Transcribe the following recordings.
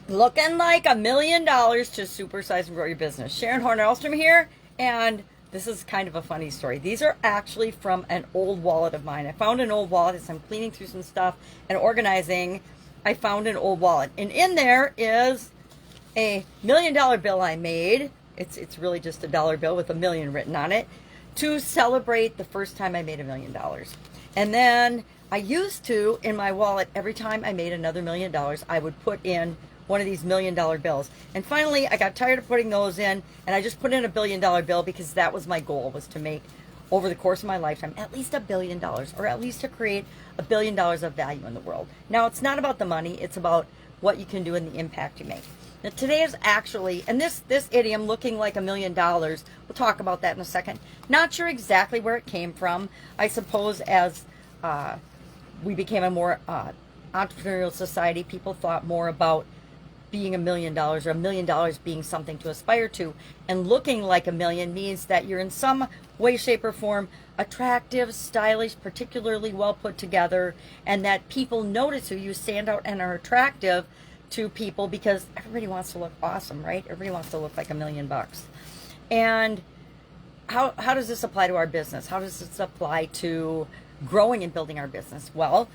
Looking like $1,000,000 to supersize and grow your business. Sharon Horne-Ellstrom here, and this is kind of a funny story. These are actually from an old wallet of mine. I found an old wallet as I'm cleaning through some stuff and organizing. I found an old wallet, and in there is a $1,000,000 bill I made. It's really just a dollar bill with a million written on it to celebrate the first time I made $1,000,000. And then I used to, in my wallet, every time I made another $1,000,000, I would put in one of these $1,000,000 bills. And finally, I got tired of putting those in, and I just put in a $1,000,000 bill because that was my goal, was to make, over the course of my lifetime, at least $1,000,000,000, or at least to create $1,000,000,000 of value in the world. Now, it's not about the money, it's about what you can do and the impact you make. Now, today is actually, and this idiom, looking like $1,000,000, we'll talk about that in a second. Not sure exactly where it came from. I suppose as we became a more entrepreneurial society, people thought more about being $1,000,000 or $1,000,000 being something to aspire to, and looking like a million means that you're in some way, shape, or form attractive, stylish, particularly well put together, and that people notice you, stand out and are attractive to people because everybody wants to look awesome, right? Everybody wants to look like $1,000,000. And how does this apply to our business? How does this apply to growing and building our business? Well,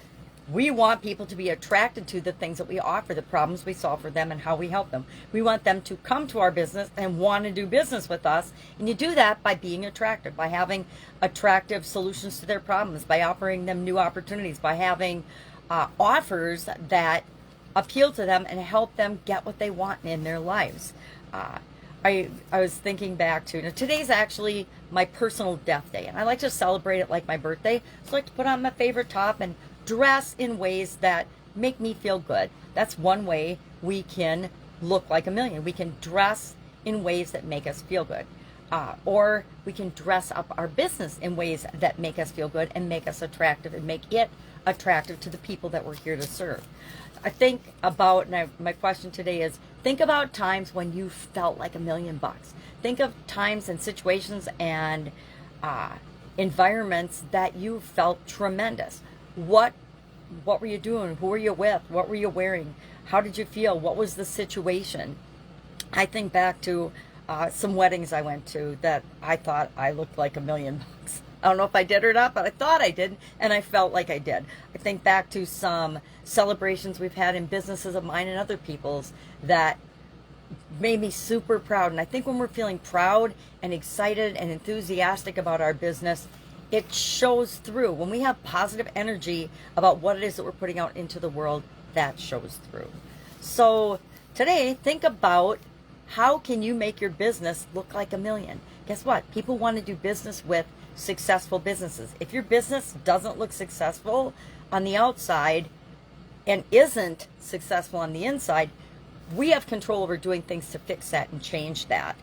we want people to be attracted to the things that we offer, the problems we solve for them, and how we help them. We want them to come to our business and want to do business with us. And you do that by being attractive, by having attractive solutions to their problems, by offering them new opportunities, by having offers that appeal to them and help them get what they want in their lives. I was thinking back to, today's actually my personal death day, and I like to celebrate it like my birthday. So I like to put on my favorite top and dress in ways that make me feel good. That's one way we can look like $1,000,000. We can dress in ways that make us feel good. Or we can dress up our business in ways that make us feel good and make us attractive and make it attractive to the people that we're here to serve. I think about, and my question today is, think about times when you felt like $1,000,000. Think of times and situations and environments that you felt tremendous. What were you doing? Who were you with? What were you wearing? How did you feel? What was the situation? I think back to some weddings I went to that I thought I looked like $1,000,000. I don't know if I did or not, but I thought I did, and I felt like I did. I think back to some celebrations we've had in businesses of mine and other people's that made me super proud. And I think when we're feeling proud and excited and enthusiastic about our business, it shows through. When we have positive energy about what it is that we're putting out into the world, that shows through. So today, think about, how can you make your business look like $1,000,000? Guess what? People want to do business with successful businesses. If your business doesn't look successful on the outside and isn't successful on the inside, we have control over doing things to fix that and change that.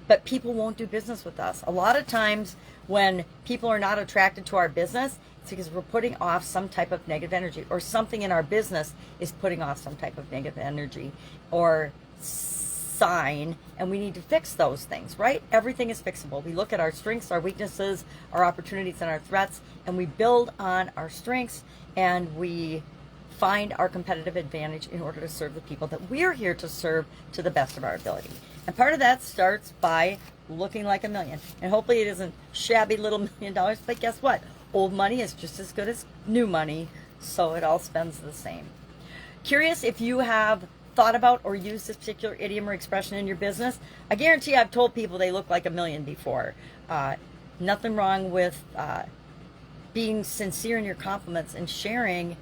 But people won't do business with us. A lot of times when people are not attracted to our business, it's because we're putting off some type of negative energy, or something in our business is putting off some type of negative energy or sign, and we need to fix those things, right? Everything is fixable. We look at our strengths, our weaknesses, our opportunities, and our threats, and we build on our strengths, and we find our competitive advantage in order to serve the people that we're here to serve to the best of our ability. And part of that starts by looking like $1,000,000. And hopefully it isn't shabby little $1,000,000, but guess what? Old money is just as good as new money, so it all spends the same. Curious if you have thought about or used this particular idiom or expression in your business? I guarantee I've told people they look like $1,000,000 before. Nothing wrong with being sincere in your compliments and sharing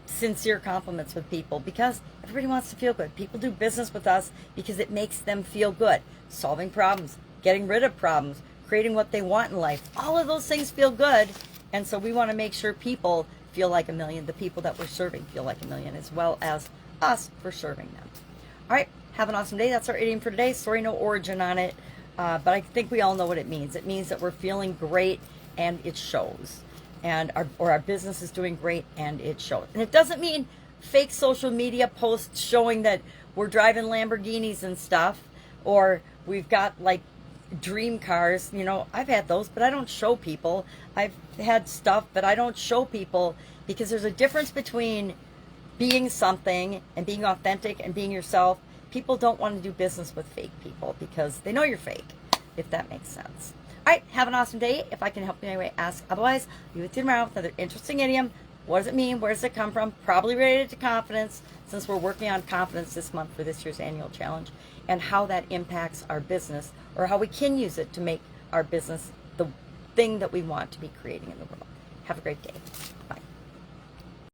sincere compliments with people, because everybody wants to feel good. People do business with us because it makes them feel good. Solving problems, getting rid of problems, creating what they want in life. All of those things feel good. And so we want to make sure people feel like $1,000,000. The people that we're serving feel like $1,000,000, as well as us for serving them. All right, have an awesome day. That's our idiom for today. Sorry, no origin on it, but I think we all know what it means. It means that we're feeling great and it shows, and our business is doing great and it shows. And it doesn't mean fake social media posts showing that we're driving Lamborghinis and stuff, or we've got like dream cars. I've had those, but I don't show people. I've had stuff, but I don't show people, because there's a difference between being something and being authentic and being yourself, people don't want to do business with fake people because they know you're fake, if that makes sense. All right, have an awesome day. If I can help you in any way, ask. Otherwise, you with you tomorrow with another interesting idiom. What does it mean? Where does it come from? Probably related to confidence, since we're working on confidence this month for this year's annual challenge, and how that impacts our business, or how we can use it to make our business the thing that we want to be creating in the world. Have a great day.